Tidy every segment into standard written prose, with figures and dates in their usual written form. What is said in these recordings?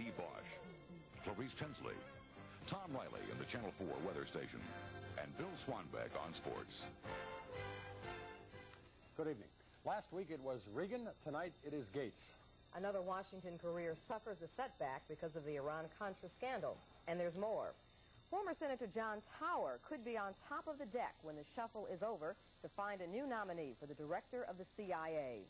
Steve Bosch, Clarice Tinsley, Tom Riley in the Channel 4 weather station, and Bill Swanbeck on sports. Good evening. Last week it was Reagan. Tonight it is Gates. Another Washington career suffers a setback because of the Iran-Contra scandal. And there's more. Former Senator John Tower could be on top of the deck when the shuffle is over to find a new nominee for the director of the CIA.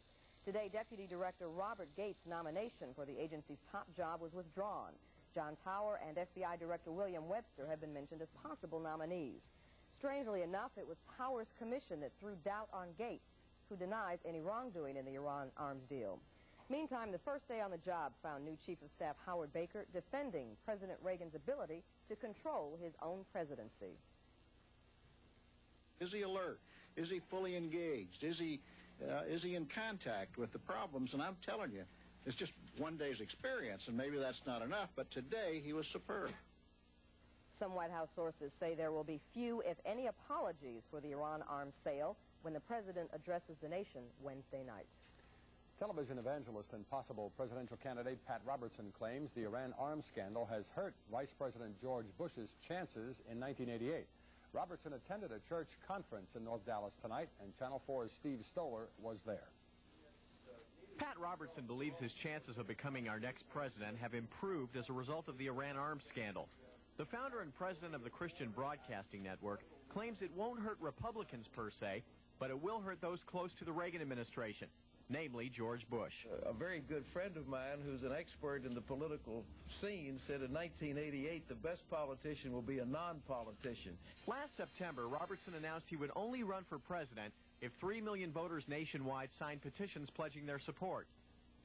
Today, Deputy Director Robert Gates' nomination for the agency's top job was withdrawn. John Tower and FBI Director William Webster have been mentioned as possible nominees. Strangely enough, it was Tower's commission that threw doubt on Gates, who denies any wrongdoing in the Iran arms deal. Meantime, the first day on the job found new Chief of Staff Howard Baker defending President Reagan's ability to control his own presidency. Is he alert? Is he fully engaged? Is he in contact with the problems? And I'm telling you, it's just one day's experience, and maybe that's not enough, but today he was superb. Some White House sources say there will be few, if any, apologies for the Iran arms sale when the president addresses the nation Wednesday night. Television evangelist and possible presidential candidate Pat Robertson claims the Iran arms scandal has hurt Vice President George Bush's chances in 1988. Robertson attended a church conference in North Dallas tonight, and Channel 4's Steve Stoller was there. Pat Robertson believes his chances of becoming our next president have improved as a result of the Iran arms scandal. The founder and president of the Christian Broadcasting Network claims it won't hurt Republicans per se, but it will hurt those close to the Reagan administration, namely George Bush. A very good friend of mine who's an expert in the political scene said in 1988 the best politician will be a non-politician. Last September, Robertson announced he would only run for president if 3 million voters nationwide signed petitions pledging their support.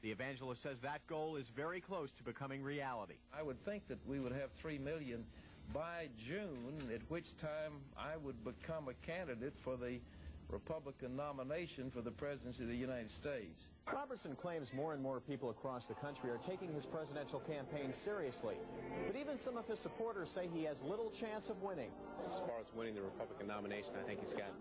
The evangelist says that goal is very close to becoming reality. I would think that we would have 3 million by June, at which time I would become a candidate for the Republican nomination for the presidency of the United States. Robertson claims more and more people across the country are taking his presidential campaign seriously. But even some of his supporters say he has little chance of winning. As far as winning the Republican nomination, I think he's got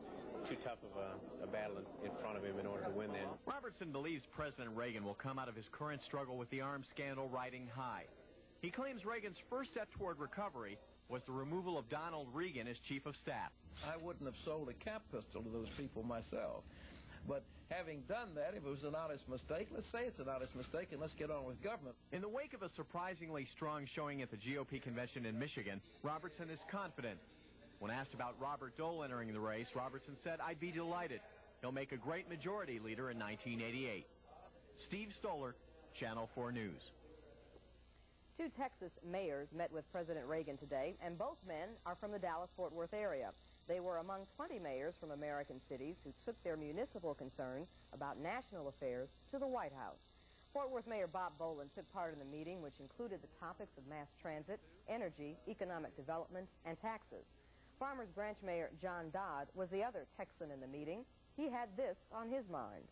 too tough of a battle in front of him in order to win that. Robertson believes President Reagan will come out of his current struggle with the arms scandal riding high. He claims Reagan's first step toward recovery was the removal of Donald Regan as chief of staff. I wouldn't have sold a cap pistol to those people myself. But having done that, if it was an honest mistake, let's say it's an honest mistake and let's get on with government. In the wake of a surprisingly strong showing at the GOP convention in Michigan, Robertson is confident. When asked about Robert Dole entering the race, Robertson said, "I'd be delighted. He'll make a great majority leader in 1988. Steve Stoller, Channel 4 News. Two Texas mayors met with President Reagan today, and both men are from the Dallas-Fort Worth area. They were among 20 mayors from American cities who took their municipal concerns about national affairs to the White House. Fort Worth Mayor Bob Boland took part in the meeting, which included the topics of mass transit, energy, economic development, and taxes. Farmers Branch Mayor John Dodd was the other Texan in the meeting. He had this on his mind.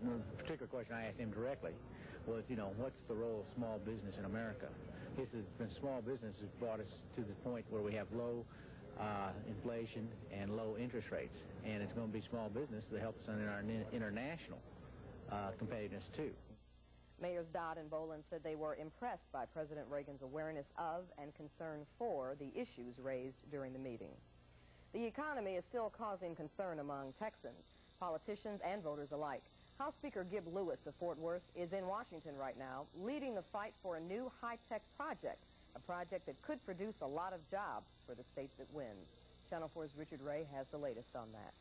The particular question I asked him directly was, what's the role of small business in America? He said small business has brought us to the point where we have low inflation and low interest rates, and it's going to be small business that helps us in our international competitiveness too. Mayors Dodd and Boland said they were impressed by President Reagan's awareness of and concern for the issues raised during the meeting. The economy is still causing concern among Texans, politicians, and voters alike. House Speaker Gib Lewis of Fort Worth is in Washington right now, leading the fight for a new high-tech project, a project that could produce a lot of jobs for the state that wins. Channel 4's Richard Ray has the latest on that.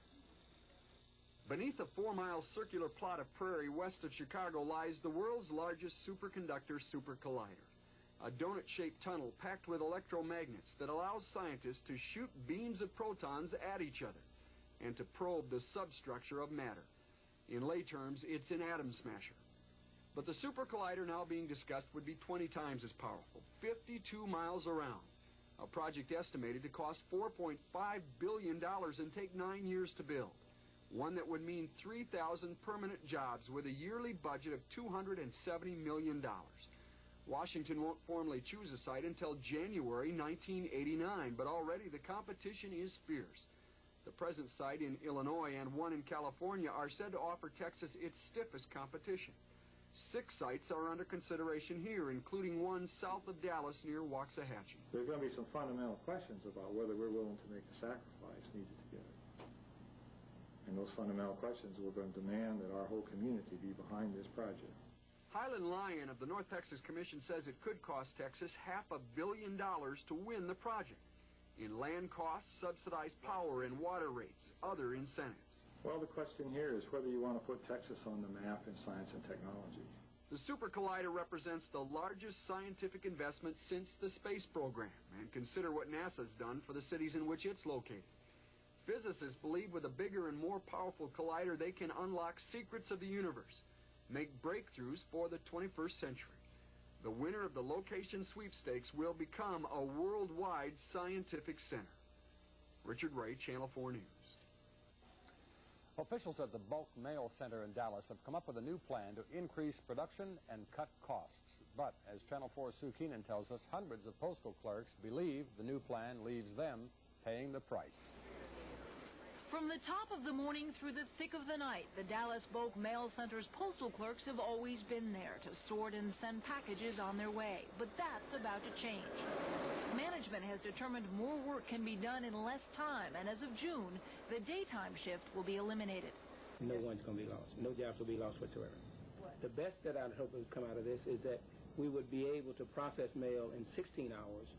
Beneath a 4-mile circular plot of prairie west of Chicago lies the world's largest superconductor super collider, a donut-shaped tunnel packed with electromagnets that allows scientists to shoot beams of protons at each other and to probe the substructure of matter. In lay terms, it's an atom smasher. But the super collider now being discussed would be 20 times as powerful, 52 miles around, a project estimated to cost $4.5 billion and take 9 years to build. One that would mean 3,000 permanent jobs with a yearly budget of $270 million. Washington won't formally choose a site until January 1989, but already the competition is fierce. The present site in Illinois and one in California are said to offer Texas its stiffest competition. 6 sites are under consideration here, including one south of Dallas near Waxahachie. There are going to be some fundamental questions about whether we're willing to make the sacrifice needed to get it. And those fundamental questions we're going to demand that our whole community be behind this project. Highland Lyon of the North Texas Commission says it could cost Texas $500 million to win the project in land costs, subsidized power and water rates, other incentives. Well, the question here is whether you want to put Texas on the map in science and technology. The Super Collider represents the largest scientific investment since the space program, and consider what NASA's done for the cities in which it's located. Physicists believe with a bigger and more powerful collider, they can unlock secrets of the universe, make breakthroughs for the 21st century. The winner of the location sweepstakes will become a worldwide scientific center. Richard Ray, Channel 4 News. Officials at the Bulk Mail Center in Dallas have come up with a new plan to increase production and cut costs. But, as Channel 4's Sue Keenan tells us, hundreds of postal clerks believe the new plan leaves them paying the price. From the top of the morning through the thick of the night, the Dallas Bulk Mail Center's postal clerks have always been there to sort and send packages on their way. But that's about to change. Management has determined more work can be done in less time, and as of June, the daytime shift will be eliminated. No one's going to be lost. No jobs will be lost whatsoever. The best that I'd hope would come out of this is that we would be able to process mail in 16 hours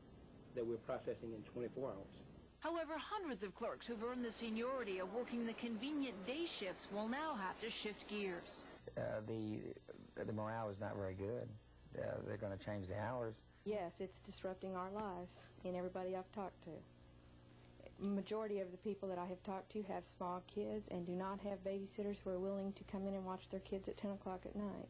that we're processing in 24 hours. However, hundreds of clerks who've earned the seniority of working the convenient day shifts will now have to shift gears. The morale is not very good. They're going to change the hours. Yes, it's disrupting our lives and everybody I've talked to. Majority of the people that I have talked to have small kids and do not have babysitters who are willing to come in and watch their kids at 10 o'clock at night.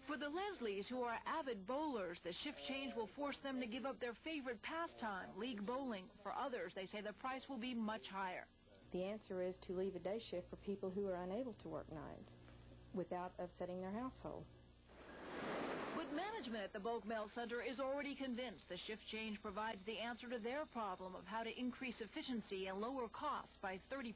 For the Leslies, who are avid bowlers, the shift change will force them to give up their favorite pastime, league bowling. For others, they say the price will be much higher. The answer is to leave a day shift for people who are unable to work nights without upsetting their household. But management at the Bulk Mail Center is already convinced the shift change provides the answer to their problem of how to increase efficiency and lower costs by 30%.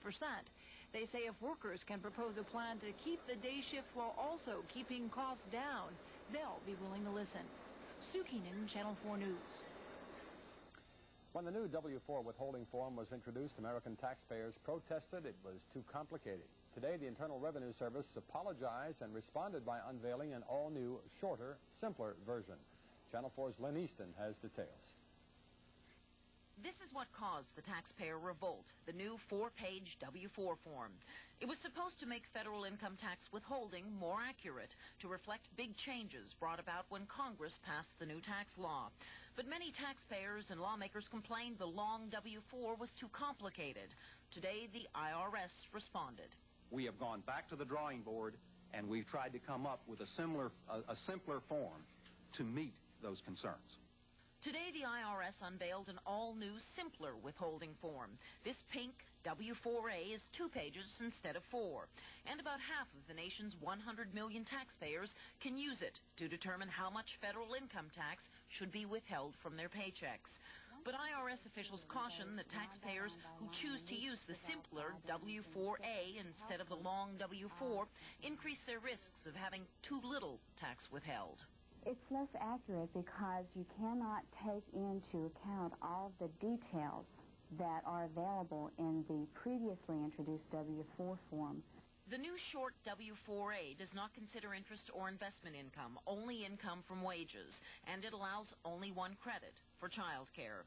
They say if workers can propose a plan to keep the day shift while also keeping costs down, they'll be willing to listen. Sue Keenan, Channel 4 News. When the new W-4 withholding form was introduced, American taxpayers protested it was too complicated. Today, the Internal Revenue Service apologized and responded by unveiling an all-new, shorter, simpler version. Channel 4's Lynn Easton has details. This is what caused the taxpayer revolt, the new 4-page W-4 form. It was supposed to make federal income tax withholding more accurate, to reflect big changes brought about when Congress passed the new tax law. But many taxpayers and lawmakers complained the long W-4 was too complicated. Today, the IRS responded. We have gone back to the drawing board, and we've tried to come up with a simpler form to meet those concerns. Today, the IRS unveiled an all-new, simpler withholding form. This pink W-4A is 2 pages instead of 4. And about half of the nation's 100 million taxpayers can use it to determine how much federal income tax should be withheld from their paychecks. But IRS officials caution that taxpayers who choose to use the simpler W-4A instead of the long W-4 increase their risks of having too little tax withheld. It's less accurate because you cannot take into account all the details that are available in the previously introduced W-4 form. The new short W-4A does not consider interest or investment income, only income from wages, and it allows only one credit for child care.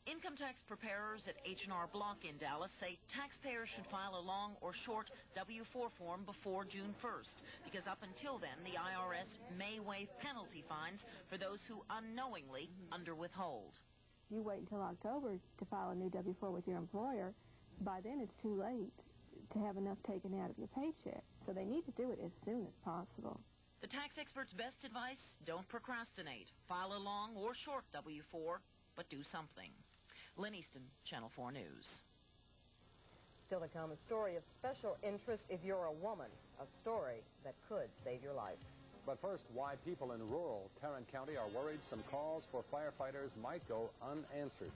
Income tax preparers at H&R Block in Dallas say taxpayers should file a long or short W-4 form before June 1st, because up until then, the IRS may waive penalty fines for those who unknowingly underwithhold. You wait until October to file a new W-4 with your employer. By then, it's too late to have enough taken out of your paycheck. So they need to do it as soon as possible. The tax expert's best advice, don't procrastinate. File a long or short W-4, but do something. Lynn Easton, Channel 4 News. Still to come, a story of special interest if you're a woman, a story that could save your life. But first, why people in rural Tarrant County are worried some calls for firefighters might go unanswered.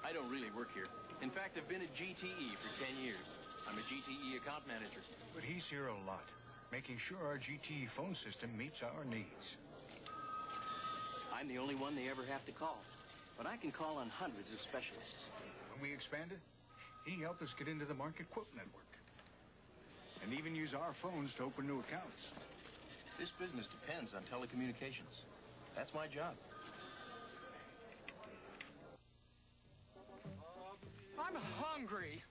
I don't really work here. In fact, I've been at GTE for 10 years. I'm a GTE account manager. But he's here a lot. making sure our GTE phone system meets our needs. I'm the only one they ever have to call, but I can call on hundreds of specialists. When we expanded, he helped us get into the market quote network and even use our phones to open new accounts. This business depends on telecommunications. That's my job. I'm hungry.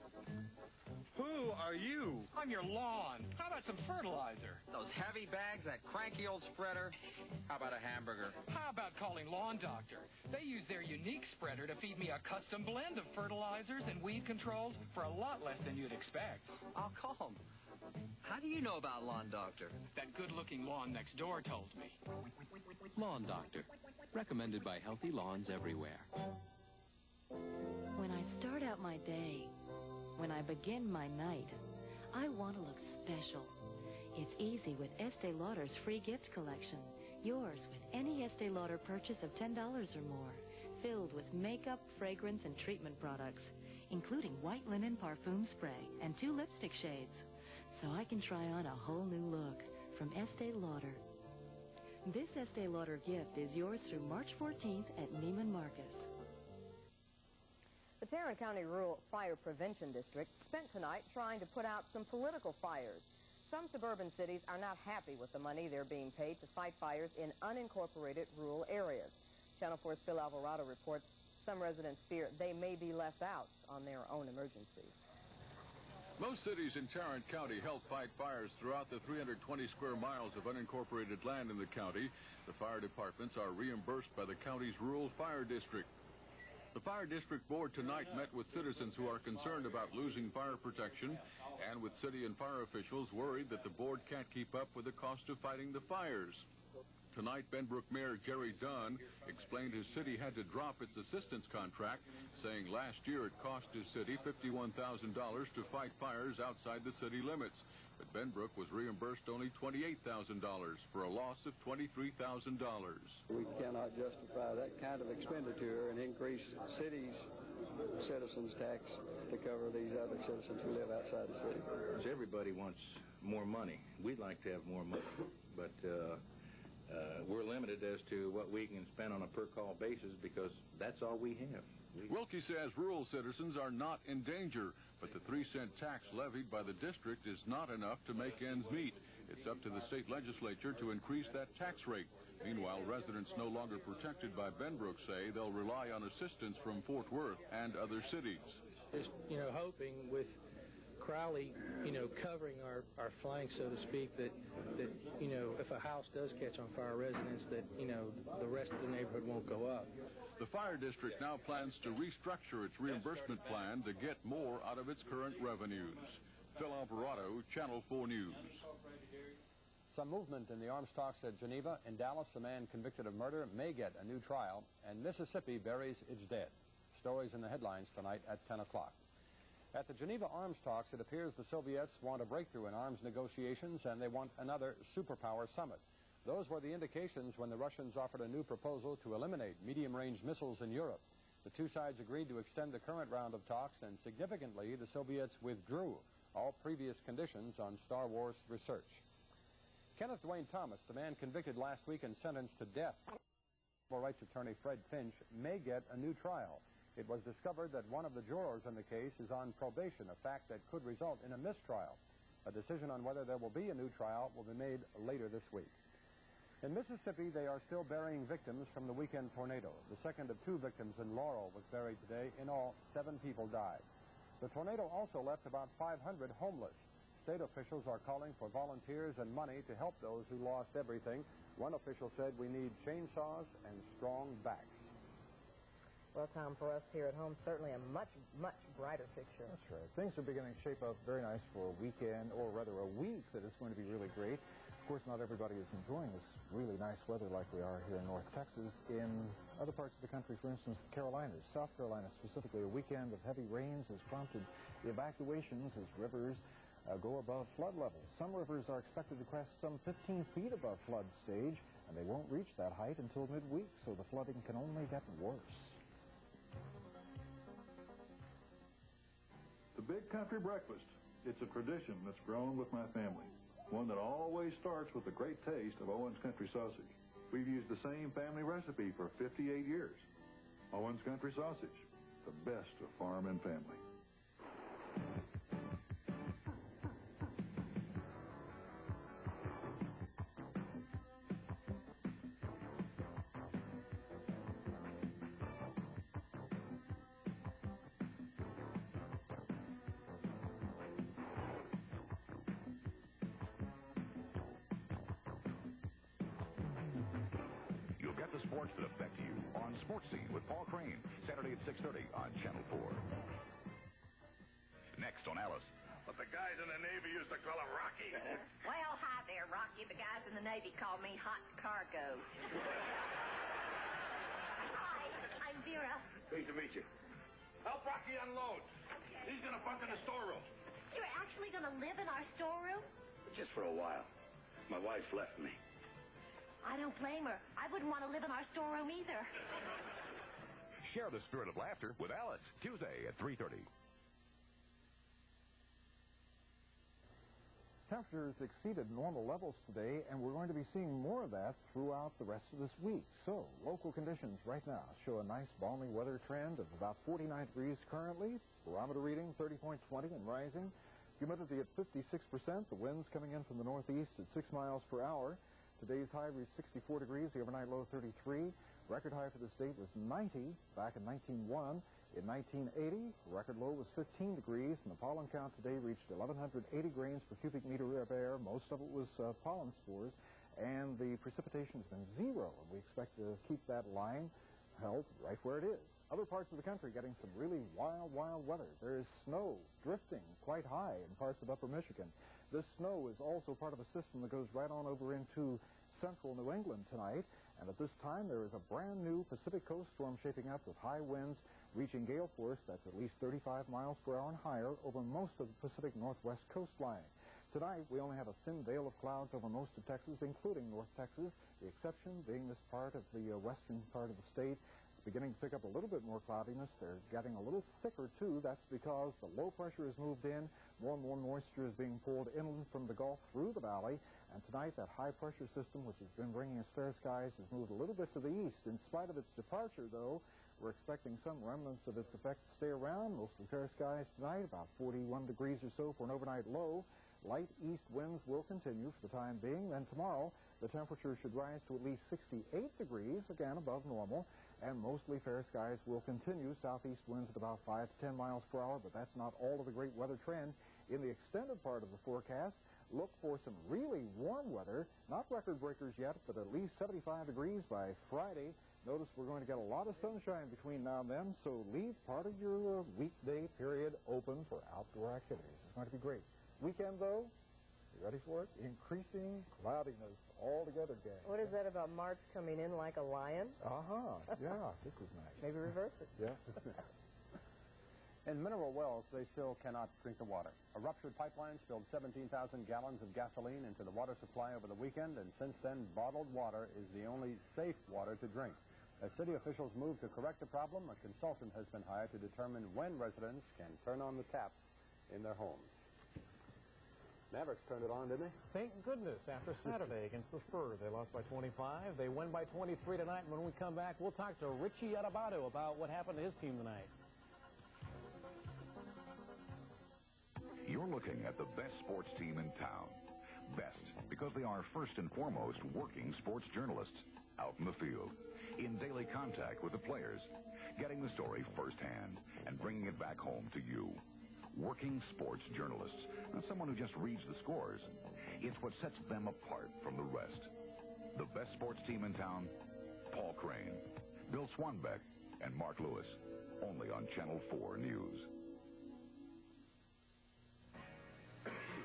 Who are you? I'm your lawn. How about some fertilizer? Those heavy bags, that cranky old spreader? How about a hamburger? How about calling Lawn Doctor? They use their unique spreader to feed me a custom blend of fertilizers and weed controls for a lot less than you'd expect. I'll call him. How do you know about Lawn Doctor? That good-looking lawn next door told me. Lawn Doctor, recommended by Healthy Lawns everywhere. When I start out my day, when I begin my night, I want to look special. It's easy with Estee Lauder's free gift collection. Yours with any Estee Lauder purchase of $10 or more, filled with makeup, fragrance, and treatment products, including white linen parfum spray and 2 lipstick shades. So I can try on a whole new look from Estee Lauder. This Estee Lauder gift is yours through March 14th at Neiman Marcus. The Tarrant County Rural Fire Prevention District spent tonight trying to put out some political fires. Some suburban cities are not happy with the money they're being paid to fight fires in unincorporated rural areas. Channel 4's Phil Alvarado reports some residents fear they may be left out on their own emergencies. Most cities in Tarrant County help fight fires throughout the 320 square miles of unincorporated land in the county. The fire departments are reimbursed by the county's rural fire district. The Fire District Board tonight met with citizens who are concerned about losing fire protection and with city and fire officials worried that the board can't keep up with the cost of fighting the fires. Tonight, Benbrook Mayor Jerry Dunn explained his city had to drop its assistance contract, saying last year it cost his city $51,000 to fight fires outside the city limits. But Benbrook was reimbursed only $28,000 for a loss of $23,000. We cannot justify that kind of expenditure and increase cities' citizens' tax to cover these other citizens who live outside the city. Everybody wants more money. We'd like to have more money, but we're limited as to what we can spend on a per-call basis because that's all we have. Wilkie says rural citizens are not in danger, but the 3-cent tax levied by the district is not enough to make ends meet. It's up to the state legislature to increase that tax rate. Meanwhile, residents no longer protected by Benbrook say they'll rely on assistance from Fort Worth and other cities. Just, hoping with Crowley, covering our flank, so to speak, that if a house does catch on fire, residents, that, the rest of the neighborhood won't go up. The fire district now plans to restructure its reimbursement plan to get more out of its current revenues. Phil Alvarado, Channel 4 News. Some movement in the arms talks at Geneva. In Dallas, a man convicted of murder may get a new trial, and Mississippi buries its dead. Stories in the headlines tonight at 10 o'clock. At the Geneva arms talks, it appears the Soviets want a breakthrough in arms negotiations, and they want another superpower summit. Those were the indications when the Russians offered a new proposal to eliminate medium-range missiles in Europe. The two sides agreed to extend the current round of talks, and significantly, the Soviets withdrew all previous conditions on Star Wars research. Kenneth Dwayne Thomas, the man convicted last week and sentenced to death, civil rights attorney Fred Finch, may get a new trial. It was discovered that one of the jurors in the case is on probation, a fact that could result in a mistrial. A decision on whether there will be a new trial will be made later this week. In Mississippi, they are still burying victims from the weekend tornado. The second of 2 victims in Laurel was buried today. In all, 7 people died. The tornado also left about 500 homeless. State officials are calling for volunteers and money to help those who lost everything. One official said we need chainsaws and strong backs. Well, Tom, for us here at home, certainly a much, much brighter picture. That's right. Things are beginning to shape up very nice for a weekend, or rather a week that is going to be really great. Of course, not everybody is enjoying this really nice weather like we are here in North Texas. In other parts of the country, for instance, the Carolinas, South Carolina specifically, a weekend of heavy rains has prompted evacuations as rivers go above flood level. Some rivers are expected to crest some 15 feet above flood stage, and they won't reach that height until midweek, so the flooding can only get worse. The Big Country Breakfast. It's a tradition that's grown with my family. one that always starts with the great taste of Owens Country sausage. We've used the same family recipe for 58 years. Owens Country sausage, the best of farm and family. Sports that affect you on Sports Scene with Paul Crane, Saturday at 6:30 on Channel 4. Next on Alice. But the guys in the Navy used to call him Rocky. Well, hi there, Rocky. The guys in the Navy call me Hot Cargo. Hi, I'm Vera. Pleased to meet you. Help Rocky unload. Okay. He's going to bunk in the storeroom. You're actually going to live in our storeroom? Just for a while. My wife left me. I don't blame her. I wouldn't want to live in our storeroom either. Share the spirit of laughter with Alice, Tuesday at 3:30. Temperatures exceeded normal levels today, and we're going to be seeing more of that throughout the rest of this week. So, local conditions right now show a nice balmy weather trend of about 49 degrees currently. Barometer reading 30.20 and rising. Humidity at 56%. The winds coming in from the northeast at 6 miles per hour. Today's high reached 64 degrees, the overnight low 33. Record high for the state was 90 back in 1901. In 1980, record low was 15 degrees, and the pollen count today reached 1,180 grains per cubic meter of air. Most of it was pollen spores, and the precipitation has been 0, and we expect to keep that line held right where it is. Other parts of the country getting some really wild, wild weather. There is snow drifting quite high in parts of upper Michigan. This snow is also part of a system that goes right on over into central New England tonight. And at this time, there is a brand new Pacific Coast storm shaping up with high winds reaching gale force. That's at least 35 miles per hour and higher over most of the Pacific Northwest coastline. Tonight, we only have a thin veil of clouds over most of Texas, including North Texas. The exception being this part of the western part of the state. It's beginning to pick up a little bit more cloudiness. They're getting a little thicker, too. That's because the low pressure has moved in. More and more moisture is being pulled inland from the Gulf through the valley. And tonight, that high-pressure system, which has been bringing us fair skies, has moved a little bit to the east. In spite of its departure, though, we're expecting some remnants of its effect to stay around. Mostly fair skies tonight, about 41 degrees or so for an overnight low. Light east winds will continue for the time being. Then tomorrow, the temperature should rise to at least 68 degrees, again above normal. And mostly fair skies will continue. Southeast winds at about 5 to 10 miles per hour, but that's not all of the great weather trend. In the extended part of the forecast, look for some really warm weather. Not record breakers yet, but at least 75 degrees by Friday. Notice we're going to get a lot of sunshine between now and then, so leave part of your weekday period open for outdoor activities. It's going to be great. Weekend, though, you ready for it? Increasing cloudiness altogether, gang. What is that about March coming in like a lion? Yeah, this is nice. Maybe reverse it. Yeah. In mineral wells, they still cannot drink the water. A ruptured pipeline spilled 17,000 gallons of gasoline into the water supply over the weekend, and since then, bottled water is the only safe water to drink. As city officials move to correct the problem, a consultant has been hired to determine when residents can turn on the taps in their homes. Mavericks turned it on, didn't they? Thank goodness. After Saturday against the Spurs, they lost by 25. They win by 23 tonight. When we come back, we'll talk to Richie Adebayo about what happened to his team tonight. You're looking at the best sports team in town. Best because they are first and foremost working sports journalists out in the field, in daily contact with the players, getting the story firsthand and bringing it back home to you. Working sports journalists, not someone who just reads the scores. It's what sets them apart from the rest. The best sports team in town, Paul Crane, Bill Swanbeck, and Mark Lewis, only on Channel 4 News.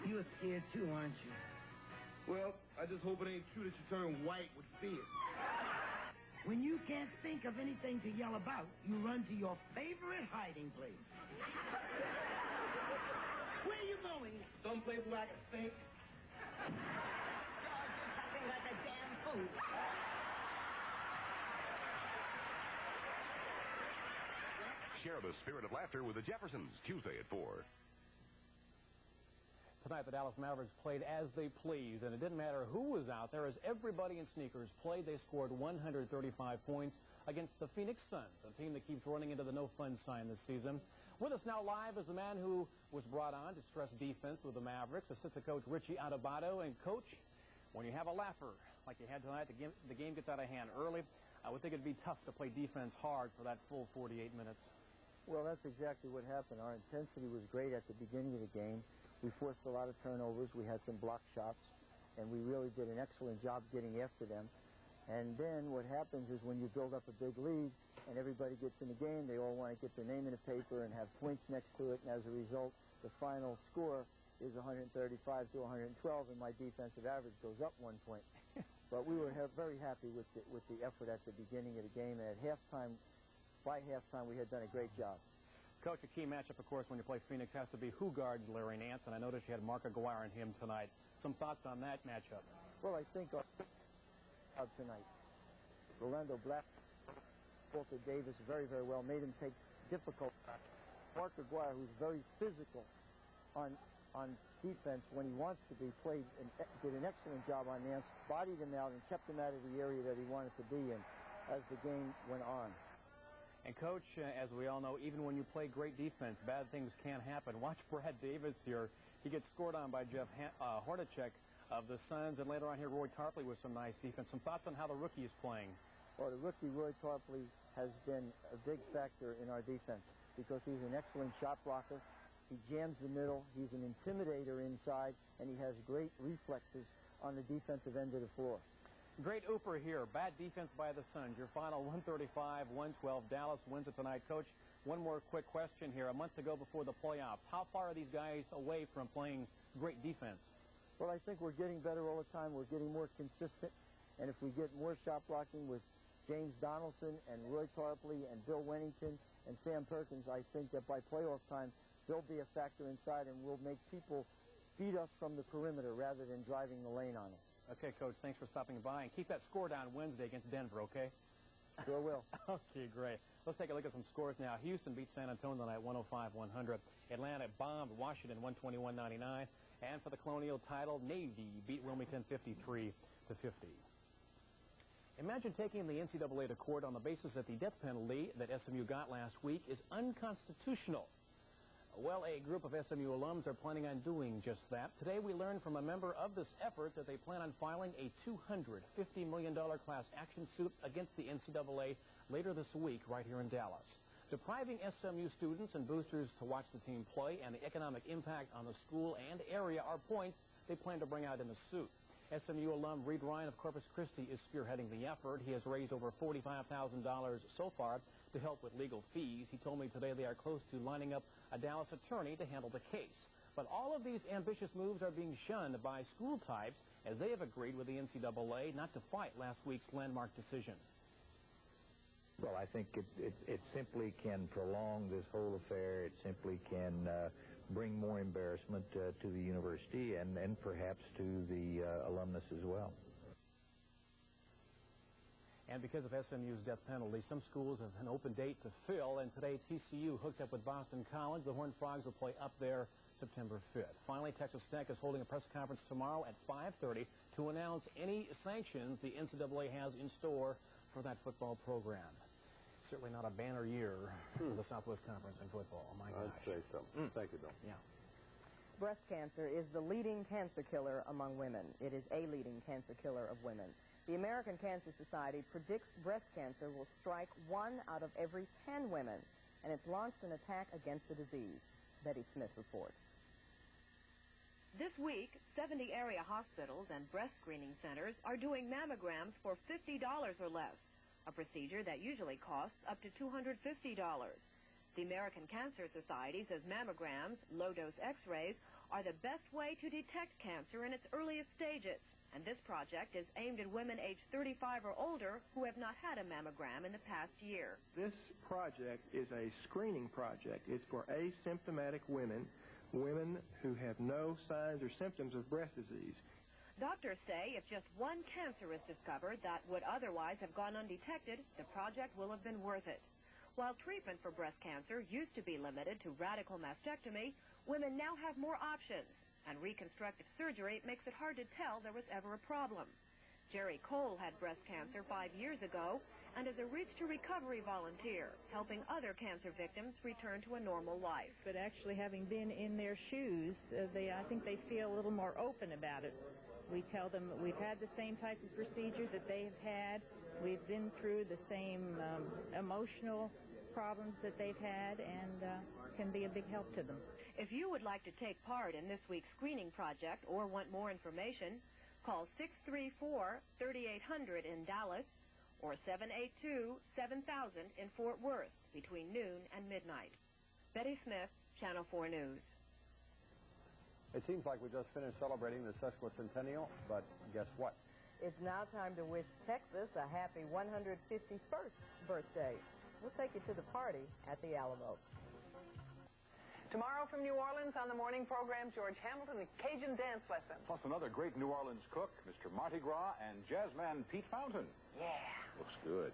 You're scared too, aren't you? Well, I just hope it ain't true that you turn white with fear. When you can't think of anything to yell about, you run to your favorite hiding place. Where are you going? Someplace where I can think. George, you're talking like a damn fool. Share the spirit of laughter with the Jeffersons, Tuesday at 4. Tonight, the Dallas Mavericks played as they pleased, and it didn't matter who was out there. As everybody in sneakers played, they scored 135 points against the Phoenix Suns, a team that keeps running into the no-fun sign this season. With us now live is the man who was brought on to stress defense with the Mavericks, assistant coach Richie Adubato. And, Coach, when you have a laugher like you had tonight, the game gets out of hand early. I would think it'd be tough to play defense hard for that full 48 minutes. Well, that's exactly what happened. Our intensity was great at the beginning of the game. We forced a lot of turnovers. We had some block shots, and we really did an excellent job getting after them. And then what happens is when you build up a big lead and everybody gets in the game, they all want to get their name in the paper and have points next to it. And as a result, the final score is 135 to 112, and my defensive average goes up 1 point. But we were very happy with the effort at the beginning of the game. And at halftime, by halftime, we had done a great job. Coach, a key matchup, of course, when you play Phoenix has to be who guards Larry Nance, and I noticed you had Mark Aguirre and him tonight. Some thoughts on that matchup? Well, I think of tonight, Rolando Black, Walter Davis very, very well, made him take difficult shots. Mark Aguirre, who's very physical on defense when he wants to be, did an excellent job on Nance, bodied him out and kept him out of the area that he wanted to be in as the game went on. And, Coach, as we all know, even when you play great defense, bad things can happen. Watch Brad Davis here. He gets scored on by Jeff Hornacek of the Suns, and later on here, Roy Tarpley with some nice defense. Some thoughts on how the rookie is playing? Well, the rookie, Roy Tarpley, has been a big factor in our defense because he's an excellent shot blocker. He jams the middle. He's an intimidator inside, and he has great reflexes on the defensive end of the floor. Great ooper here. Bad defense by the Suns. Your final 135-112. Dallas wins it tonight. Coach, one more quick question here. A month to go before the playoffs. How far are these guys away from playing great defense? Well, I think we're getting better all the time. We're getting more consistent. And if we get more shot blocking with James Donaldson and Roy Tarpley and Bill Wennington and Sam Perkins, I think that by playoff time, they'll be a factor inside and we'll make people beat us from the perimeter rather than driving the lane on us. Okay, Coach, thanks for stopping by. And keep that score down Wednesday against Denver, okay? Sure will. Okay, great. Let's take a look at some scores now. Houston beat San Antonio tonight 105-100. Atlanta bombed Washington 121-99. And for the Colonial title, Navy beat Wilmington 53-50. Imagine taking the NCAA to court on the basis that the death penalty that SMU got last week is unconstitutional. Well, a group of SMU alums are planning on doing just that. Today, we learned from a member of this effort that they plan on filing a $250 million class action suit against the NCAA later this week right here in Dallas. Depriving SMU students and boosters to watch the team play and the economic impact on the school and area are points they plan to bring out in the suit. SMU alum Reed Ryan of Corpus Christi is spearheading the effort. He has raised over $45,000 so far to help with legal fees. He told me today they are close to lining up a Dallas attorney to handle the case. But all of these ambitious moves are being shunned by school types as they have agreed with the NCAA not to fight last week's landmark decision. Well, I think it simply can prolong this whole affair. It simply can bring more embarrassment to the university and perhaps to the alumnus as well. And because of SMU's death penalty, some schools have an open date to fill, and today TCU hooked up with Boston College. The Horned Frogs will play up there September 5th. Finally, Texas Tech is holding a press conference tomorrow at 5:30 to announce any sanctions the NCAA has in store for that football program. Certainly not a banner year for the Southwest Conference in football. My gosh. I'd say so. Thank you, Bill. Yeah. Breast cancer is the leading cancer killer among women. It is a leading cancer killer of women. The American Cancer Society predicts breast cancer will strike 1 out of every 10 women, and it's launched an attack against the disease. Betty Smith reports. This week, 70 area hospitals and breast screening centers are doing mammograms for $50 or less, a procedure that usually costs up to $250. The American Cancer Society says mammograms, low-dose x-rays, are the best way to detect cancer in its earliest stages. And this project is aimed at women aged 35 or older who have not had a mammogram in the past year. This project is a screening project. It's for asymptomatic women, women who have no signs or symptoms of breast disease. Doctors say if just one cancer is discovered that would otherwise have gone undetected, the project will have been worth it. While treatment for breast cancer used to be limited to radical mastectomy, women now have more options. and reconstructive surgery makes it hard to tell there was ever a problem. Jerry Cole had breast cancer 5 years ago and is a Reach to Recovery volunteer, helping other cancer victims return to a normal life. But actually, having been in their shoes, I think they feel a little more open about it. We tell them that we've had the same type of procedure that they've had. We've been through the same emotional problems that they've had, and can be a big help to them. If you would like to take part in this week's screening project or want more information, call 634-3800 in Dallas or 782-7000 in Fort Worth between noon and midnight. Betty Smith, Channel 4 News. It seems like we just finished celebrating the sesquicentennial, but guess what? It's now time to wish Texas a happy 151st birthday. We'll take you to the party at the Alamo. Tomorrow from New Orleans on the morning program, George Hamilton, the Cajun dance lesson. Plus another great New Orleans cook, Mr. Mardi Gras, and jazzman Pete Fountain. Yeah. Looks good.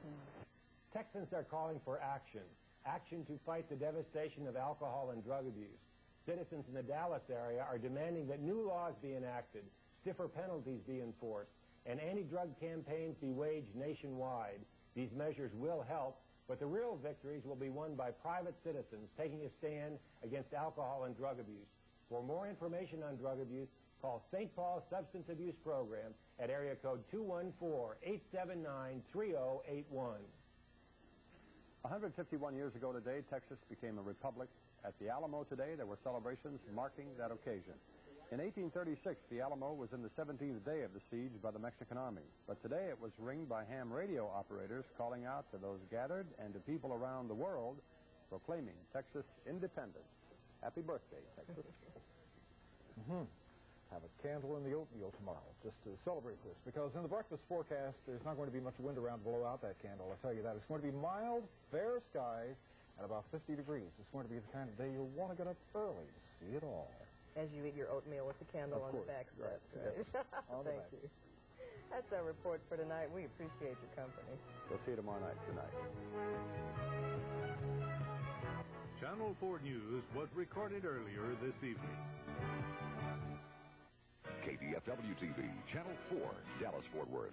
Texans are calling for action. Action to fight the devastation of alcohol and drug abuse. Citizens in the Dallas area are demanding that new laws be enacted, stiffer penalties be enforced, and anti-drug campaigns be waged nationwide. These measures will help, but the real victories will be won by private citizens taking a stand against alcohol and drug abuse. For more information on drug abuse, call St. Paul Substance Abuse Program at area code 214-879-3081. 151 years ago today, Texas became a republic. At the Alamo today, there were celebrations marking that occasion. In 1836, the Alamo was in the 17th day of the siege by the Mexican army. But today it was ringed by ham radio operators calling out to those gathered and to people around the world proclaiming Texas independence. Happy birthday, Texas. Have a candle in the oatmeal tomorrow just to celebrate this, because in the breakfast forecast, there's not going to be much wind around to blow out that candle. I'll tell you that. It's going to be mild, fair skies, at about 50 degrees. It's going to be the kind of day you'll want to get up early to see it all. As you eat your oatmeal with the candle on the back. Right. Yes. Thank you. That's our report for tonight. We appreciate your company. We'll see you tomorrow night. Good night. Channel 4 News was recorded earlier this evening. KDFW TV, Channel 4, Dallas-Fort Worth.